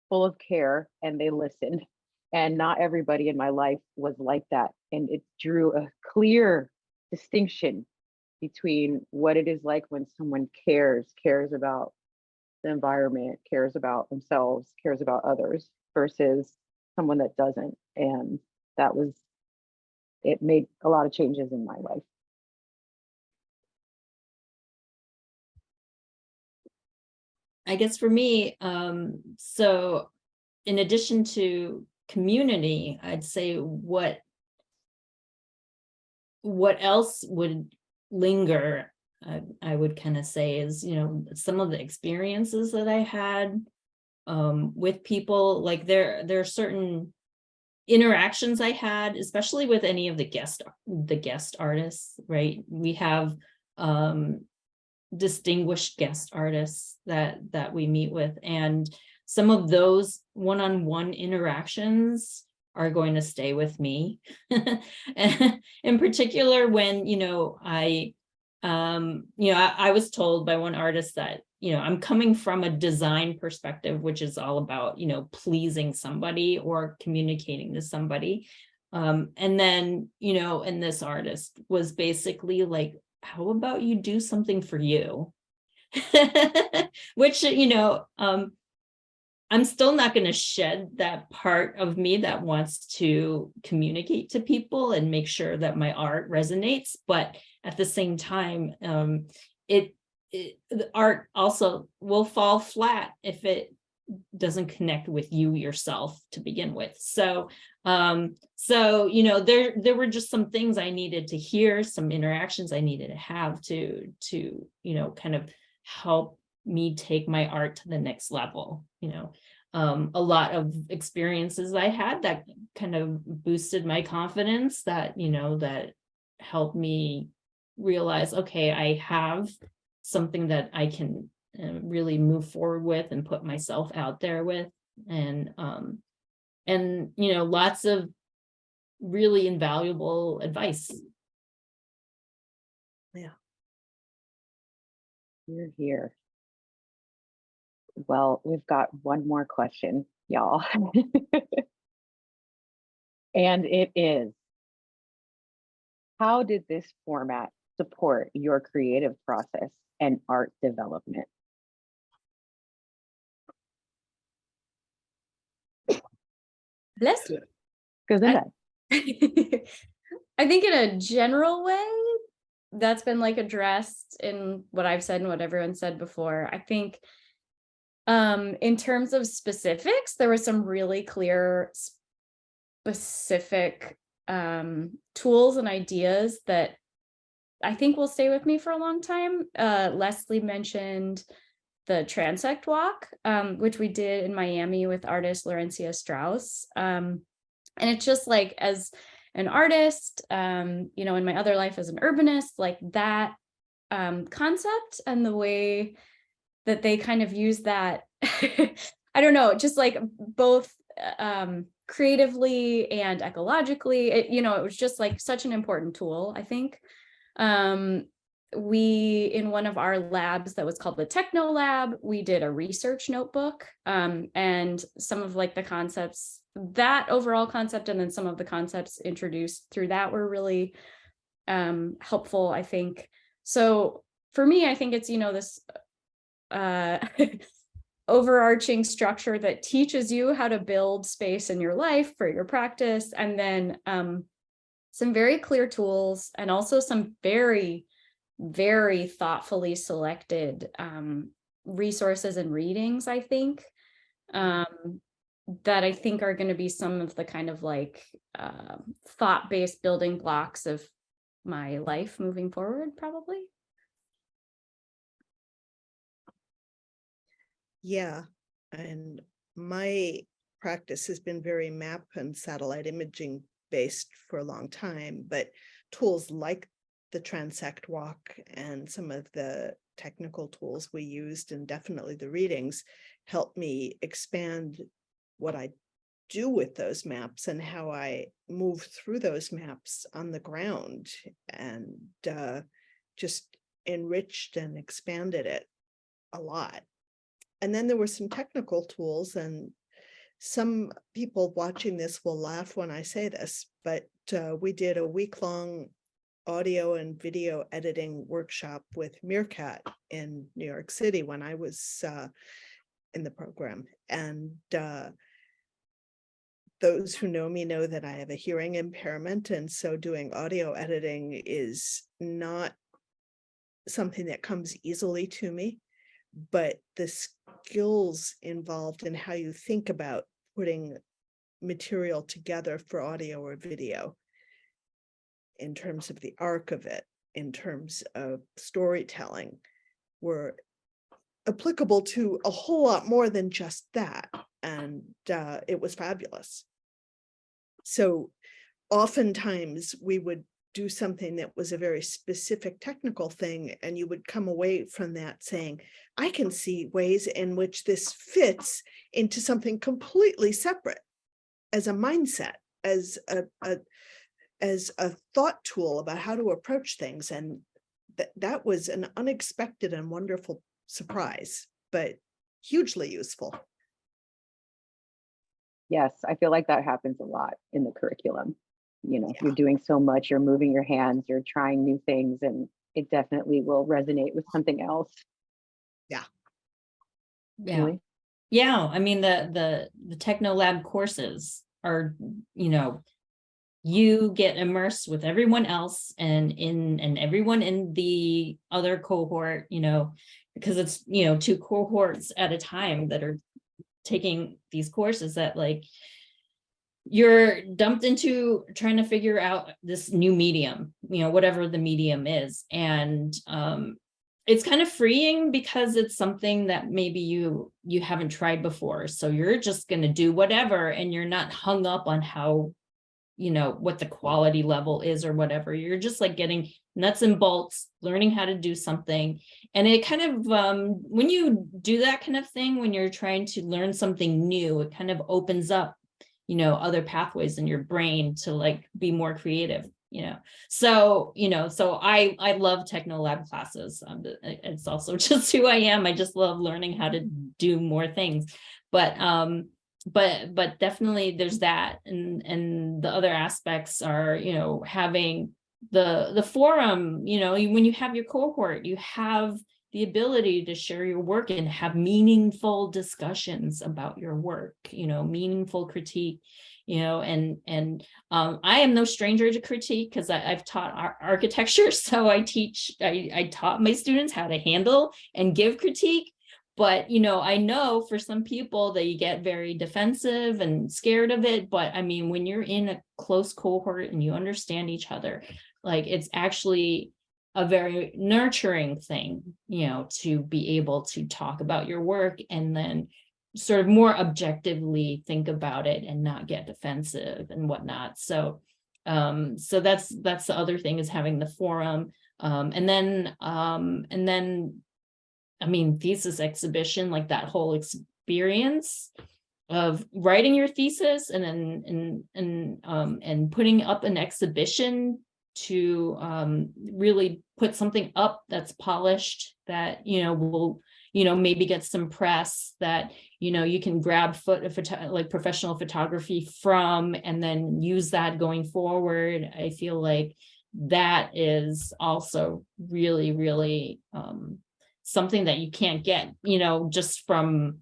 full of care and they listened. And not everybody in my life was like that. And it drew a clear distinction between what it is like when someone cares about the environment, cares about themselves, cares about others, versus someone that doesn't. And it made a lot of changes in my life.
I guess for me, so in addition to community, I'd say what else would linger, I would kind of say, is, you know, some of the experiences that I had with people. Like there are certain interactions I had, especially with any of the guest artists, right? We have distinguished guest artists that we meet with, and some of those one-on-one interactions are going to stay with me. In particular, when, you know, I was told by one artist that, you know, I'm coming from a design perspective, which is all about, you know, pleasing somebody or communicating to somebody. And then, you know, and this artist was basically like, how about you do something for you? Which, you know, I'm still not going to shed that part of me that wants to communicate to people and make sure that my art resonates. But at the same time, the art also will fall flat if it doesn't connect with you yourself to begin with. So you know, there were just some things I needed to hear, some interactions I needed to have to you know, kind of help me take my art to the next level. You know, a lot of experiences I had that kind of boosted my confidence, that, you know, that helped me realize, okay, I have something that I can really move forward with and put myself out there with. And you know, lots of really invaluable advice.
Yeah.
You're here. Well, we've got one more question, y'all. And it is, how did this format support your creative process and art development?
Leslie.
Go ahead.
I think in a general way, that's been like addressed in what I've said and what everyone said before. I think in terms of specifics, there were some really clear specific tools and ideas that I think will stay with me for a long time. Leslie mentioned the Transect Walk, which we did in Miami with artist Laurencia Strauss. And it's just like, as an artist, you know, in my other life as an urbanist, like that concept and the way that they kind of use that, I don't know, just like both creatively and ecologically, it was just like such an important tool, I think. We, in one of our labs that was called the Techno Lab, we did a research notebook, and some of like the concepts, that overall concept, and then some of the concepts introduced through that were really helpful, I think. So for me, I think it's, this overarching structure that teaches you how to build space in your life for your practice, and then some very clear tools, and also some very, very thoughtfully selected resources and readings, I think, that I think are going to be some of the kind of like thought-based building blocks of my life moving forward, probably.
Yeah, and my practice has been very map and satellite imaging based for a long time, but tools like the transect walk and some of the technical tools we used, and definitely the readings, helped me expand what I do with those maps and how I move through those maps on the ground, and just enriched and expanded it a lot. And then there were some technical tools, and some people watching this will laugh when I say this, but we did a week-long audio and video editing workshop with Meerkat in New York City when I was in the program. And those who know me know that I have a hearing impairment, and so doing audio editing is not something that comes easily to me. But the skills involved in how you think about putting material together for audio or video, in terms of the arc of it, in terms of storytelling, were applicable to a whole lot more than just that. And it was fabulous. So oftentimes we would do something that was a very specific technical thing, and you would come away from that saying, I can see ways in which this fits into something completely separate, as a mindset, as a thought tool about how to approach things. And that was an unexpected and wonderful surprise, but hugely useful.
Yes, I feel like that happens a lot in the curriculum.
Yeah.
You're doing so much, you're moving your hands, you're trying new things, and it definitely will resonate with something else.
Yeah.
Yeah.
Really?
Yeah. I mean, the Techno Lab courses are, you get immersed with everyone else and everyone in the other cohort, because it's, 2 cohorts at a time that are taking these courses, that like you're dumped into trying to figure out this new medium, whatever the medium is. And it's kind of freeing, because it's something that maybe you haven't tried before. So you're just going to do whatever, and you're not hung up on how, what the quality level is or whatever. You're just like getting nuts and bolts, learning how to do something. And it kind of, when you do that kind of thing, when you're trying to learn something new, it kind of opens up, other pathways in your brain to like be more creative, So, so I love Techno Lab classes. It's also just who I am. I just love learning how to do more things. But definitely there's that. And the other aspects are, having the forum, when you have your cohort, you have the ability to share your work and have meaningful discussions about your work, meaningful critique, and I am no stranger to critique, because I've taught architecture. So I taught my students how to handle and give critique. But, I know for some people that you get very defensive and scared of it. But I mean, when you're in a close cohort and you understand each other, like it's actually a very nurturing thing, to be able to talk about your work and then sort of more objectively think about it and not get defensive and whatnot. So So that's the other thing, is having the forum. And then I mean, thesis exhibition, like that whole experience of writing your thesis and then and putting up an exhibition to really put something up that's polished, that will maybe get some press, that you can grab like professional photography from, and then use that going forward. I feel like that is also really, really something that you can't get just from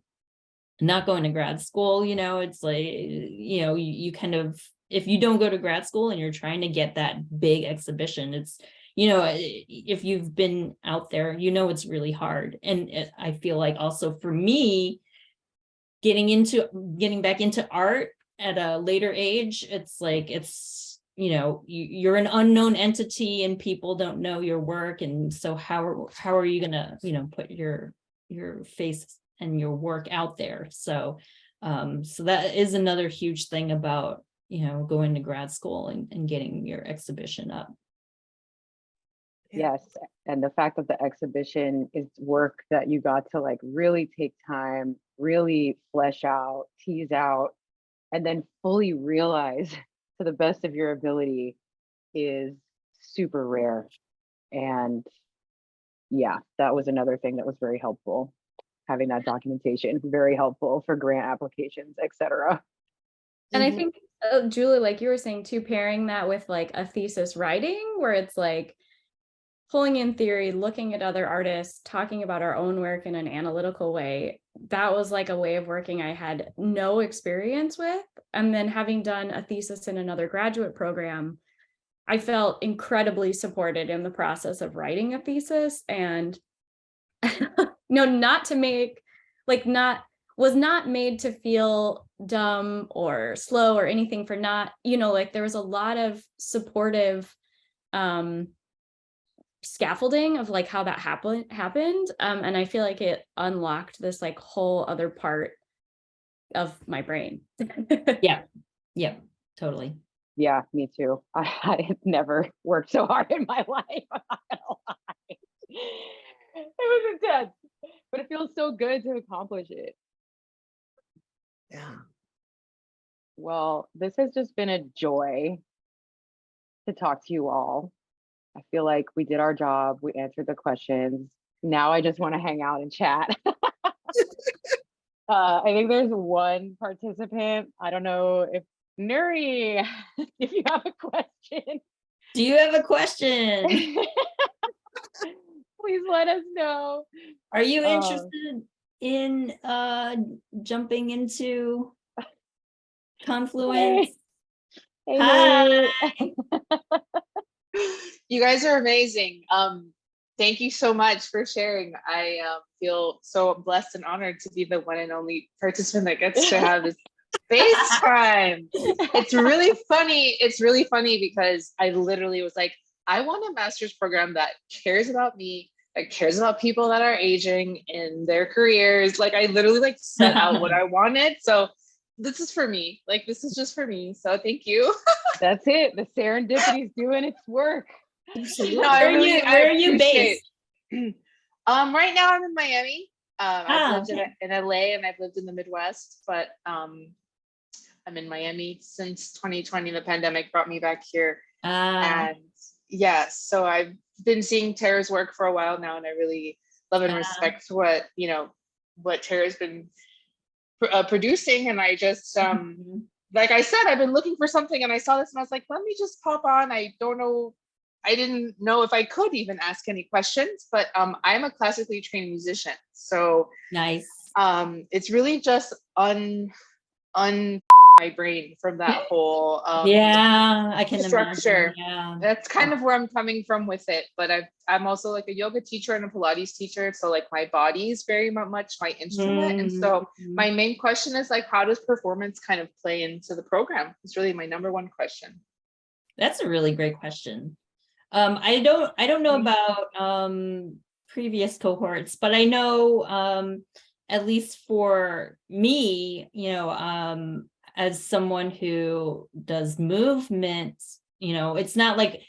not going to grad school. It's like you kind of, if you don't go to grad school and you're trying to get that big exhibition, it's if you've been out there, it's really hard. And I feel like also for me, getting back into art at a later age, it's like, you're an unknown entity and people don't know your work, and so how are you gonna put your face and your work out there? So that is another huge thing about going to grad school and getting your exhibition up.
Yes, and the fact that the exhibition is work that you got to like really take time, really flesh out, tease out, and then fully realize to the best of your ability is super rare. And yeah, that was another thing that was very helpful. Having that documentation, very helpful for grant applications, etc.
And I think, Julie, like you were saying too, pairing that with like a thesis writing, where it's like pulling in theory, looking at other artists, talking about our own work in an analytical way. That was like a way of working I had no experience with. And then having done a thesis in another graduate program, I felt incredibly supported in the process of writing a thesis. And not to make, like, was not made to feel dumb or slow or anything for not, like there was a lot of supportive scaffolding of like how that happened. And I feel like it unlocked this like whole other part of my brain.
Yeah, totally.
Yeah, me too. I've never worked so hard in my life. I'm not gonna lie. It was intense, but it feels so good to accomplish it.
Yeah.
Well, this has just been a joy to talk to you all. I feel like we did our job. We answered the questions. Now I just want to hang out and chat. I think there's one participant. I don't know if Nuri, if you have a question.
Do you have a question?
Please let us know.
Are you interested in jumping into Confluence?
Hey,
Hi.
You guys are amazing. Thank you so much for sharing. I feel so blessed and honored to be the one and only participant that gets to have this FaceTime. It's really funny. It's really funny because I literally was like, I want a master's program that cares about me, that cares about people that are aging in their careers. Like I literally like set out what I wanted. So this is for me. Like this is just for me. So thank you.
That's it. The serendipity is doing its work.
No,
Where are you based?
Right now I'm in Miami. I've lived in LA and I've lived in the Midwest, but I'm in Miami since 2020. The pandemic brought me back here. And yeah, so I've been seeing Tara's work for a while now, and I really love and respect what Tara's been producing. And I just like I said, I've been looking for something and I saw this and I was like, let me just pop on. I didn't know if I could even ask any questions, but I'm a classically trained musician. So
nice.
It's really just un my brain from that whole
yeah, I can
structure.
imagine. Yeah.
That's kind of where I'm coming from with it. But I'm also like a yoga teacher and a Pilates teacher. So like my body is very much my instrument. And so my main question is like, how does performance kind of play into the program? It's really my number one question.
That's a really great question. I don't know about previous cohorts, but I know at least for me, as someone who does movement, it's not like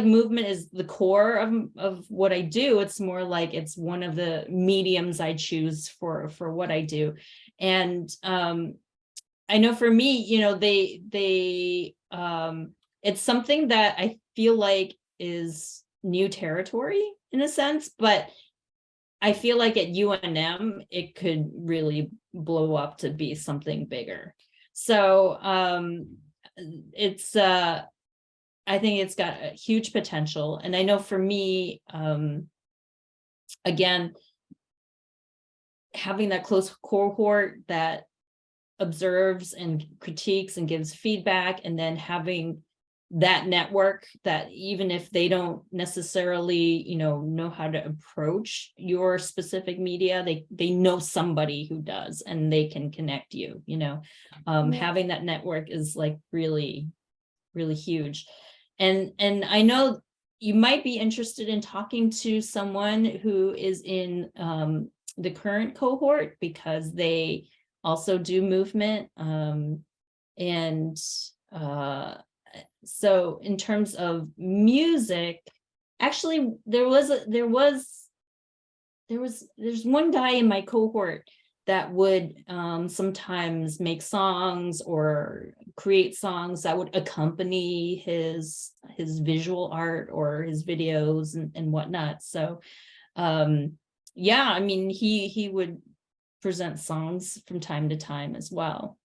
movement is the core of what I do. It's more like it's one of the mediums I choose for what I do. And I know for me, it's something that I feel like is new territory in a sense, but I feel like at UNM, it could really blow up to be something bigger. So I think it's got a huge potential. And I know for me, again, having that close cohort that observes and critiques and gives feedback, and then having that network that even if they don't necessarily, know how to approach your specific media, they know somebody who does, and they can connect you, having that network is like really, really huge. And I know you might be interested in talking to someone who is in the current cohort, because they also do movement. So in terms of music, actually there's one guy in my cohort that would sometimes make songs or create songs that would accompany his visual art or his videos and whatnot. So yeah, I mean, he would present songs from time to time as well.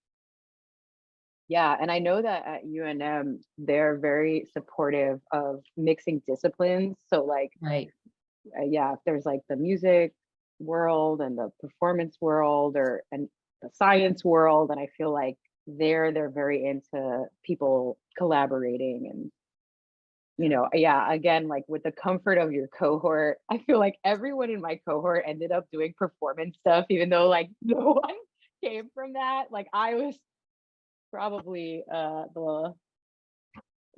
Yeah, and I know that at UNM, they're very supportive of mixing disciplines. So like,
right.
Yeah, if there's like the music world and the performance world and the science world, and I feel like they're very into people collaborating. And yeah, again, like with the comfort of your cohort, I feel like everyone in my cohort ended up doing performance stuff, even though like no one came from that. Like I was probably the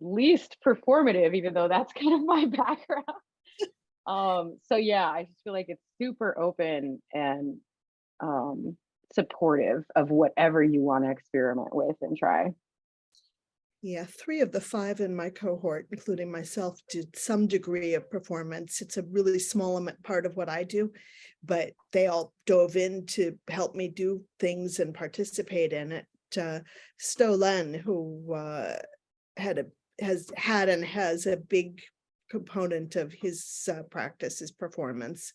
least performative, even though that's kind of my background. So yeah, I just feel like it's super open and supportive of whatever you want to experiment with and try.
Yeah, 3 of the 5 in my cohort, including myself, did some degree of performance. It's a really small part of what I do, but they all dove in to help me do things and participate in it. Sto Len, who has had and has a big component of his practice is performance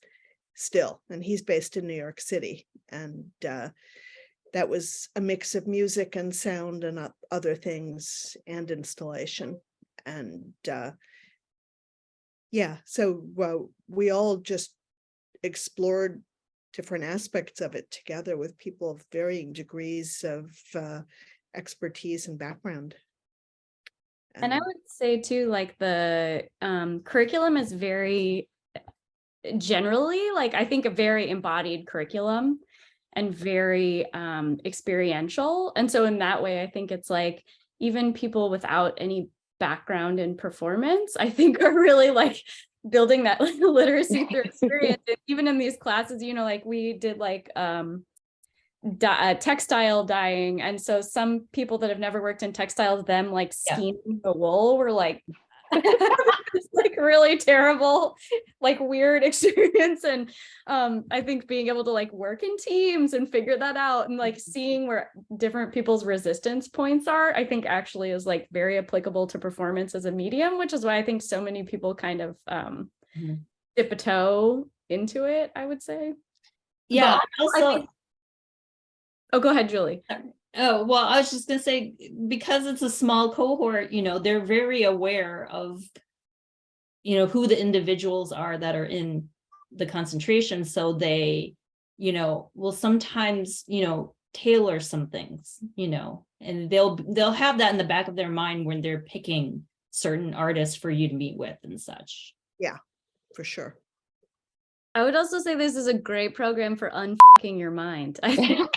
still, and he's based in New York City, and that was a mix of music and sound and other things and installation. And yeah, so we all just explored different aspects of it together with people of varying degrees of expertise and background.
And I would say too, like the curriculum is very generally, like I think a very embodied curriculum and very experiential. And so in that way, I think it's like even people without any background in performance, I think are really like building that literacy through experience. Even in these classes, like we did like textile dyeing, and so some people that have never worked in textiles, them like scheming the wool were like it's like really terrible, like weird experience. And I think being able to like work in teams and figure that out and like seeing where different people's resistance points are, I think actually is like very applicable to performance as a medium, which is why I think so many people kind of dip a toe into it, I would say.
Yeah.
But also, oh, go ahead, Julie.
Oh, well, I was just going to say, because it's a small cohort, they're very aware of, who the individuals are that are in the concentration. So they, will sometimes, tailor some things, and they'll have that in the back of their mind when they're picking certain artists for you to meet with and such.
Yeah, for sure.
I would also say this is a great program for unfucking your mind. I think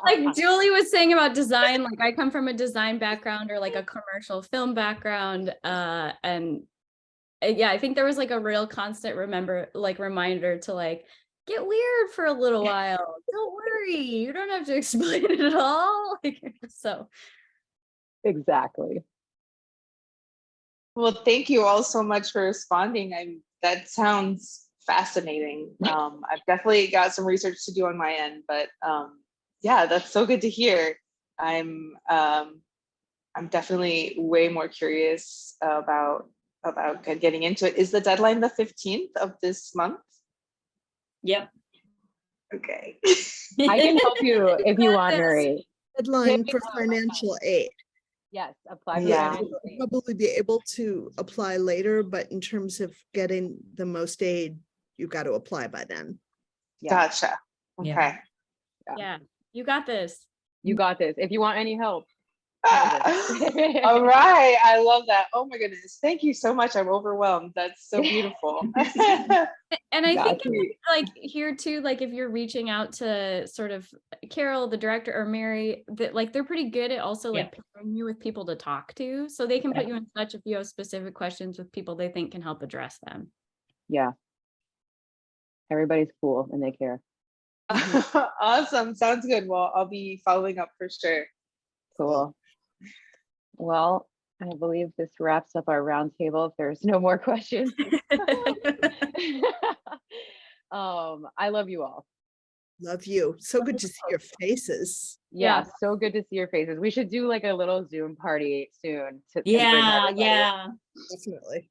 like Julie was saying about design, like I come from a design background or like a commercial film background. And yeah, I think there was like a real constant reminder to like get weird for a little while. Don't worry, you don't have to explain it at all. So
exactly.
Well, thank you all so much for responding. That sounds fascinating. I've definitely got some research to do on my end, but yeah, that's so good to hear. I'm definitely way more curious about getting into it. Is the deadline the 15th of this month?
Yep.
Okay.
I can help you if you want, Mary.
Deadline for financial aid.
Yes, apply for
Yeah.
financial aid.
You'll probably be able to apply later, but in terms of getting the most aid, you've got to apply by then.
Yeah,
Gotcha. Okay.
Yeah.
Yeah, you got this.
you got this. If you want any help.
All right. I love that. Oh my goodness. Thank you so much. I'm overwhelmed. That's so beautiful.
And I think
Exactly.
like here too, like if you're reaching out to sort of Carol, the director, or Mary, that like they're pretty good at also like pairing you with people to talk to, so they can put you in touch if you have specific questions with people they think can help address them.
Yeah. Everybody's cool and they care.
Awesome. Sounds good. Well, I'll be following up for sure.
Cool. Well, I believe this wraps up our roundtable. If there's no more questions. I love you all.
Love you. So good to see your faces.
Yeah, so good to see your faces. We should do like a little Zoom party soon. To bring
Yeah,
everybody.
yeah.
Definitely.